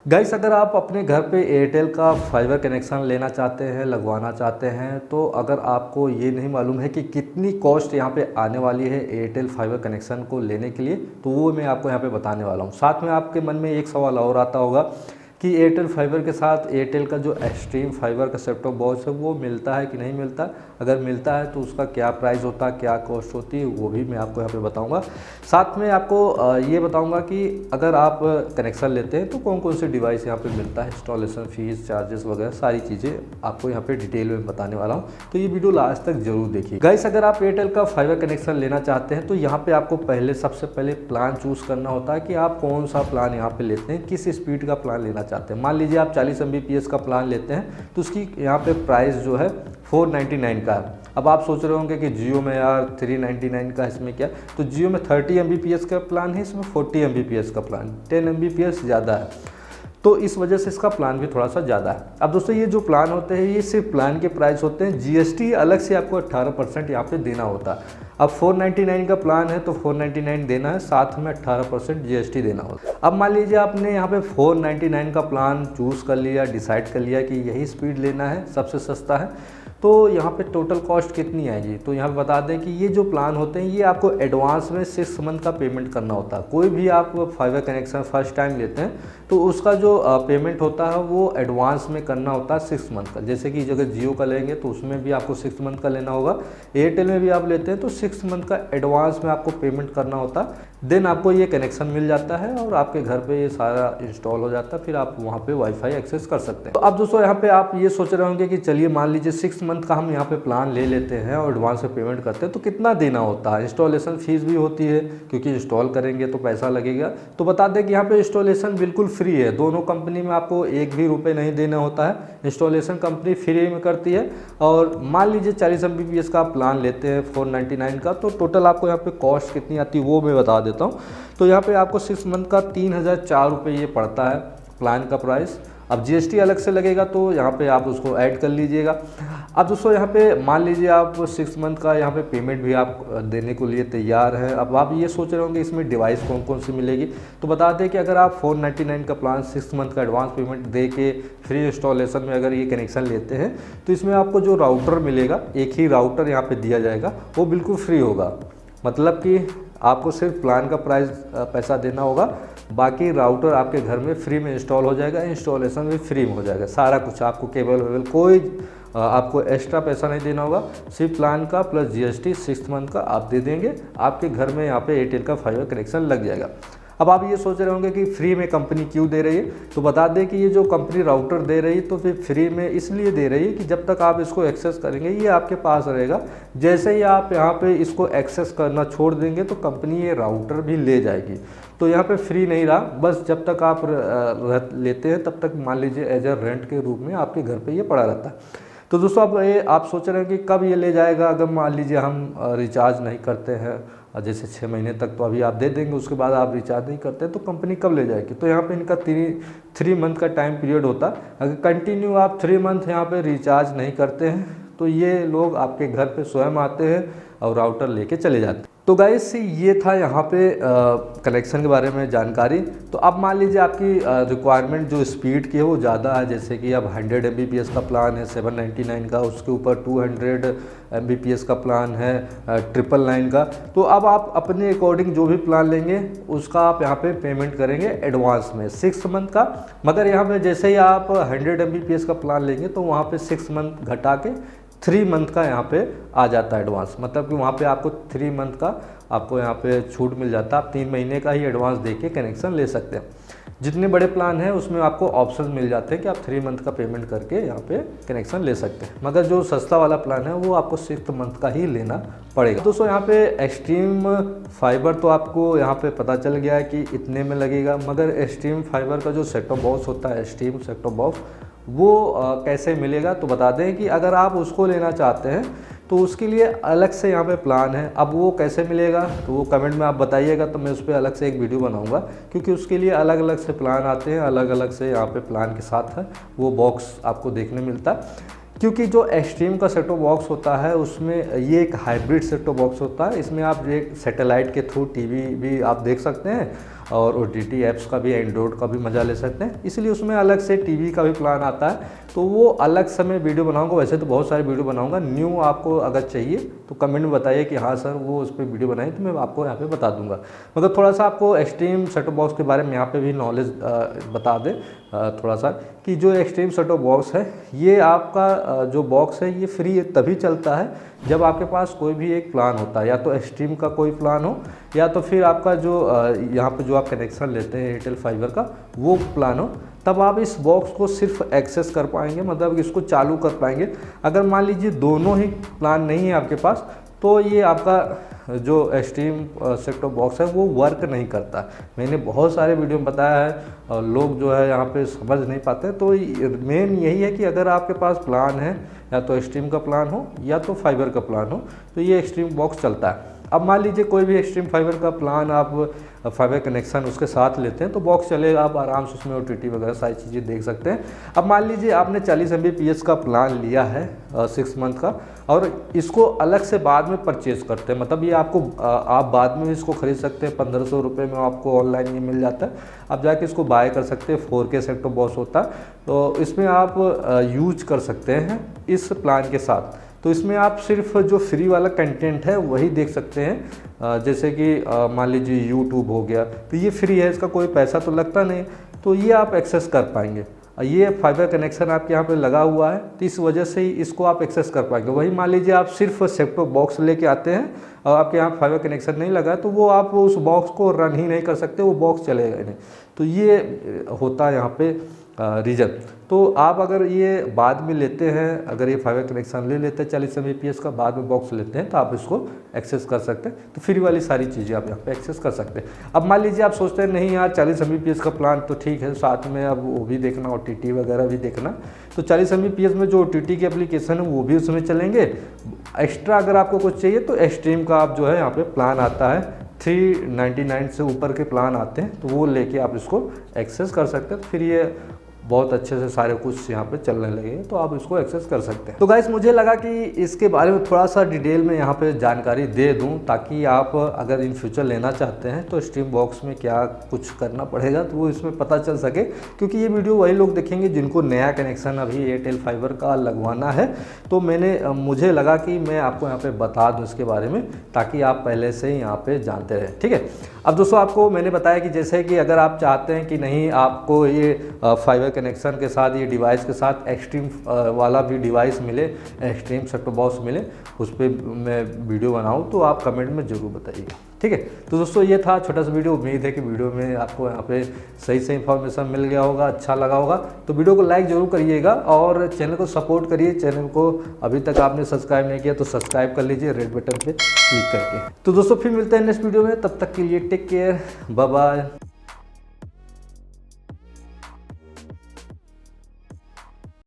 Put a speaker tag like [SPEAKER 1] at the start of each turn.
[SPEAKER 1] Guys, अगर आप अपने घर पे एयरटेल का फाइबर कनेक्शन लेना चाहते हैं, लगवाना चाहते हैं, तो अगर आपको ये नहीं मालूम है कि कितनी कॉस्ट यहाँ पे आने वाली है एयरटेल फाइबर कनेक्शन को लेने के लिए, तो वो मैं आपको यहाँ पे बताने वाला हूँ। साथ में आपके मन में एक सवाल और आता होगा कि एयरटेल फाइबर के साथ एयरटेल का जो एक्सट्रीम फाइबर का सेट टॉप बॉक्स है वो मिलता है कि नहीं मिलता। अगर मिलता है तो उसका क्या प्राइस होता है, क्या कॉस्ट होती है, वो भी मैं आपको यहाँ पे बताऊंगा। साथ में आपको ये बताऊंगा कि अगर आप कनेक्शन लेते हैं तो कौन कौन से डिवाइस यहाँ पे मिलता है, इंस्टॉलेशन फीस, चार्जेस वगैरह सारी चीज़ें आपको यहाँ पे डिटेल में बताने वाला हूँ। तो ये वीडियो लास्ट तक जरूर देखिए। गाइस, अगर आप एयरटेल का फाइबर कनेक्शन लेना चाहते हैं तो यहाँ पे आपको सबसे पहले प्लान चूज़ करना होता है कि आप कौन सा प्लान यहाँ पे लेते हैं, किस स्पीड का प्लान लेना चाहते हैं। मान लीजिए आप 40 Mbps का प्लान लेते हैं तो उसकी यहाँ पे प्राइस जो है 499 का है। अब आप सोच रहे होंगे कि जियो में यार 399 का, इसमें क्या। तो जियो में 30 Mbps का प्लान है, इसमें 40 Mbps का प्लान, 10 Mbps ज़्यादा है, तो इस वजह से इसका प्लान भी थोड़ा सा ज़्यादा है। अब दोस्तों, ये जो प्लान होते हैं ये सिर्फ प्लान के प्राइस होते हैं, जीएसटी अलग से आपको 18% यहाँ पे देना होता है। अब 499 का प्लान है तो 499 देना है, साथ में 18% जीएसटी देना होता है। अब मान लीजिए आपने यहाँ पे 499 का प्लान चूज़ कर लिया, डिसाइड कर लिया कि यही स्पीड लेना है, सबसे सस्ता है, तो यहाँ पे टोटल कॉस्ट कितनी आएगी। तो यहाँ पे बता दें कि ये जो प्लान होते हैं ये आपको एडवांस में 6 मंथ का पेमेंट करना होता है। कोई भी आप फाइबर कनेक्शन फर्स्ट टाइम लेते हैं तो उसका जो पेमेंट होता है वो एडवांस में करना होता है 6 मंथ का। जैसे कि अगर जियो का लेंगे तो उसमें भी आपको 6 मंथ का लेना होगा, एयरटेल में भी आप लेते हैं तो 6 मंथ का एडवांस में आपको पेमेंट करना होता है। देन आपको ये कनेक्शन मिल जाता है और आपके घर पे ये सारा इंस्टॉल हो जाता है, फिर आप वहाँ पे वाईफाई एक्सेस कर सकते हैं। तो अब दोस्तों, यहाँ पे आप ये सोच रहे होंगे कि चलिए मान लीजिए 6 मंथ का हम यहाँ पे प्लान ले लेते हैं और एडवांस में पेमेंट करते हैं तो कितना देना होता है। इंस्टॉलेशन फीस भी होती है क्योंकि इंस्टॉल करेंगे तो पैसा लगेगा। तो बता दें कि यहाँ पे इंस्टॉलेशन बिल्कुल फ्री है, दोनों कंपनी में आपको एक भी रुपये नहीं देना होता है, इंस्टॉलेशन कंपनी फ्री में करती है। और मान लीजिए 40 Mbps का आप प्लान लेते हैं 499 का, तो टोटल आपको यहाँ पे कॉस्ट कितनी आती है वो मैं बता देता हूँ। तो यहाँ पे आपको 6 मंथ का 3004 रुपये ये पड़ता है प्लान का प्राइस। अब जीएसटी अलग से लगेगा तो यहाँ पे आप उसको ऐड कर लीजिएगा। अब दोस्तों, यहाँ पे मान लीजिए आप 6 मंथ का यहाँ पे पेमेंट भी आप देने को लिए तैयार हैं। अब आप ये सोच रहे होंगे इसमें डिवाइस कौन कौन सी मिलेगी। तो बता दें कि अगर आप 499 का प्लान 6 मंथ का एडवांस पेमेंट दे के फ्री इंस्टॉलेशन में अगर ये कनेक्शन लेते हैं तो इसमें आपको जो राउटर मिलेगा, एक ही राउटर यहाँ पर दिया जाएगा, वो बिल्कुल फ्री होगा। मतलब कि आपको सिर्फ प्लान का पैसा देना होगा, बाकी राउटर आपके घर में फ्री में इंस्टॉल हो जाएगा, इंस्टॉलेशन भी फ्री में हो जाएगा, सारा कुछ। आपको केबल वेबल कोई आपको एक्स्ट्रा पैसा नहीं देना होगा, सिर्फ प्लान का प्लस जीएसटी 6 मंथ का आप दे देंगे, आपके घर में यहाँ पे एयरटेल का फाइबर कनेक्शन लग जाएगा। अब आप ये सोच रहे होंगे कि फ्री में कंपनी क्यों दे रही है। तो बता दें कि ये जो कंपनी राउटर दे रही है तो फिर फ्री में इसलिए दे रही है कि जब तक आप इसको एक्सेस करेंगे ये आपके पास रहेगा। जैसे ही आप यहाँ पे इसको एक्सेस करना छोड़ देंगे तो कंपनी ये राउटर भी ले जाएगी। तो यहाँ पे फ्री नहीं रहा, बस जब तक आप लेते हैं तब तक मान लीजिए एज ए रेंट के रूप में आपके घर पे ये पड़ा रहता है। तो दोस्तों, अब ये आप सोच रहे हैं कि कब ये ले जाएगा। अगर मान लीजिए हम रिचार्ज नहीं करते हैं, जैसे 6 महीने तक तो अभी आप दे देंगे, उसके बाद आप रिचार्ज नहीं करते तो कंपनी कब ले जाएगी। तो यहाँ पे इनका 3 मंथ का टाइम पीरियड होता है। अगर कंटिन्यू आप 3 मंथ यहाँ पे रिचार्ज नहीं करते हैं तो ये लोग आपके घर पे स्वयं आते हैं और राउटर लेके चले जाते हैं। तो गाइस, ये था यहाँ पे कनेक्शन के बारे में जानकारी। तो अब मान लीजिए आपकी रिक्वायरमेंट जो स्पीड की है वो ज़्यादा है, जैसे कि अब 100 Mbps का प्लान है 799 का, उसके ऊपर 200 Mbps का प्लान है 999 का। तो अब आप अपने अकॉर्डिंग जो भी प्लान लेंगे उसका आप यहाँ पे पेमेंट करेंगे एडवांस में 6 मंथ का। मगर यहाँ पे जैसे ही आप 100 Mbps का प्लान लेंगे तो वहाँ पे 6 मंथ घटा के 3 मंथ का यहाँ पे आ जाता है एडवांस। मतलब कि वहाँ पे आपको 3 मंथ का आपको यहाँ पे छूट मिल जाता है, आप 3 महीने का ही एडवांस दे के कनेक्शन ले सकते हैं। जितने बड़े प्लान हैं उसमें आपको ऑप्शन मिल जाते हैं कि आप 3 मंथ का पेमेंट करके यहाँ पे कनेक्शन ले सकते हैं। मगर जो सस्ता वाला प्लान है वो आपको 6 मंथ का ही लेना पड़ेगा। दोस्तों, यहाँ पे एक्सट्रीम फाइबर तो आपको यहाँ पे पता चल गया है कि इतने में लगेगा। मगर एक्सट्रीम फाइबर का जो सेट टॉप बॉक्स होता है, एक्सट्रीम सेट टॉप बॉक्स, वो कैसे मिलेगा। तो बता दें कि अगर आप उसको लेना चाहते हैं तो उसके लिए अलग से यहाँ पे प्लान है। अब वो कैसे मिलेगा तो वो कमेंट में आप बताइएगा, तो मैं उस पर अलग से एक वीडियो बनाऊंगा, क्योंकि उसके लिए अलग अलग से प्लान आते हैं, अलग अलग से यहाँ पे प्लान के साथ है वो बॉक्स आपको देखने मिलता है। क्योंकि जो एक्सट्रीम का सेट टॉप बॉक्स होता है उसमें ये एक हाइब्रिड सेट टॉप बॉक्स होता है। इसमें आप एक सैटेलाइट के थ्रू टीवी भी आप देख सकते हैं और OTT ऐप्स का भी, एंड्रॉयड का भी मज़ा ले सकते हैं। इसलिए उसमें अलग से टीवी का भी प्लान आता है, तो वो अलग से मैं वीडियो बनाऊंगा। वैसे तो बहुत सारे वीडियो बनाऊंगा, न्यू आपको अगर चाहिए तो कमेंट में बताइए कि हाँ सर वो उस पर वीडियो बनाए, तो मैं आपको यहाँ पे बता दूंगा। मगर थोड़ा सा आपको एक्सट्रीम सेटअप बॉक्स के बारे में यहाँ पे भी नॉलेज बता दें थोड़ा सा, कि जो एक्सट्रीम सेटअप बॉक्स है, ये आपका जो बॉक्स है ये फ्री तभी चलता है जब आपके पास कोई भी एक प्लान होता है, या तो एक्सट्रीम का कोई प्लान हो, या तो फिर आपका जो यहाँ पे जो आप कनेक्शन लेते हैं एयरटेल फाइबर का वो प्लान हो, तब आप इस बॉक्स को सिर्फ एक्सेस कर पाएंगे, मतलब इसको चालू कर पाएंगे। अगर मान लीजिए दोनों ही प्लान नहीं है आपके पास, तो ये आपका जो एक्सट्रीम सेट टॉप बॉक्स है वो वर्क नहीं करता। मैंने बहुत सारे वीडियो में बताया है, और लोग जो है यहाँ पे समझ नहीं पाते। तो मेन यही है कि अगर आपके पास प्लान है, या तो एक्सट्रीम का प्लान हो या तो फाइबर का प्लान हो, तो ये एक्सट्रीम बॉक्स चलता है। अब मान लीजिए कोई भी एक्सट्रीम फाइबर का प्लान आप फाइबर कनेक्शन उसके साथ लेते हैं तो बॉक्स चलेगा, आप आराम से उसमें OTT वगैरह सारी चीज़ें देख सकते हैं। अब मान लीजिए आपने 40 Mbps का प्लान लिया है 6 मंथ का, और इसको अलग से बाद में परचेज़ करते हैं, मतलब ये आपको आप बाद में इसको खरीद सकते हैं। 1500 रुपये में आपको ऑनलाइन ये मिल जाता है, आप जाके इसको बाय कर सकते हैं। 4K सेट टॉप बॉक्स होता है, तो इसमें आप यूज कर सकते हैं इस प्लान के साथ। तो इसमें आप सिर्फ जो फ्री वाला कंटेंट है वही देख सकते हैं, जैसे कि मान लीजिए यूट्यूब हो गया, तो ये फ्री है, इसका कोई पैसा तो लगता नहीं, तो ये आप एक्सेस कर पाएंगे। ये फाइबर कनेक्शन आपके यहाँ पे लगा हुआ है, तो इस वजह से ही इसको आप एक्सेस कर पाएंगे। वही मान लीजिए आप सिर्फ सेट टॉप बॉक्स लेके आते हैं और आपके यहाँ फाइबर कनेक्शन नहीं लगा, तो वो आप उस बॉक्स को रन ही नहीं कर सकते, वो बॉक्स चलेगा नहीं। तो ये होता है यहाँ पे रीज़न। तो आप अगर ये बाद में लेते हैं, अगर ये फाइबर कनेक्शन ले लेते हैं 40 Mbps का, बाद में बॉक्स लेते हैं, तो आप इसको एक्सेस कर सकते हैं। तो फ्री वाली सारी चीज़ें आप यहाँ पे एक्सेस कर सकते हैं। अब मान लीजिए आप सोचते हैं नहीं यार 40 Mbps का प्लान तो ठीक है, साथ में अब वो भी देखना, OTT वगैरह भी देखना, तो 40 Mbps में जो OTT की एप्लीकेशन है वो भी उसमें चलेंगे। एक्स्ट्रा अगर आपको कुछ चाहिए तो एक्सट्रीम का आप जो है यहाँ पे प्लान आता है, 399 से ऊपर के प्लान आते हैं, तो वो लेके आप इसको एक्सेस कर सकते हैं। फिर ये बहुत अच्छे से सारे कुछ यहाँ पे चलने लगे, तो आप इसको एक्सेस कर सकते हैं। तो गाइस मुझे लगा कि इसके बारे में थोड़ा सा डिटेल में यहाँ पे जानकारी दे दूँ, ताकि आप अगर इन फ्यूचर लेना चाहते हैं तो स्ट्रीम बॉक्स में क्या कुछ करना पड़ेगा तो वो इसमें पता चल सके। क्योंकि ये वीडियो वही लोग देखेंगे जिनको नया कनेक्शन अभी एयरटेल फाइबर का लगवाना है, तो मुझे लगा कि मैं आपको यहाँ पर बता दूँ इसके बारे में, ताकि आप पहले से ही यहाँ पर जानते रहें। ठीक है, अब दोस्तों आपको मैंने बताया कि जैसे कि अगर आप चाहते हैं कि नहीं आपको ये फाइबर कनेक्शन के साथ, ये डिवाइस के साथ एक्सट्रीम वाला भी डिवाइस मिले, एक्सट्रीम सेट टॉप बॉक्स मिले, उस पर मैं वीडियो बनाऊं, तो आप कमेंट में ज़रूर बताइएगा। ठीक है, तो दोस्तों ये था छोटा सा वीडियो। उम्मीद है कि वीडियो में आपको यहाँ पे सही से इन्फॉर्मेशन मिल गया होगा, अच्छा लगा होगा। तो वीडियो को लाइक ज़रूर करिएगा और चैनल को सपोर्ट करिए। चैनल को अभी तक आपने सब्सक्राइब नहीं किया तो सब्सक्राइब कर लीजिए रेड बटन पर क्लिक करके। तो दोस्तों फिर मिलते हैं नेक्स्ट वीडियो में, तब तक के लिए टेक केयर, बाय बाय।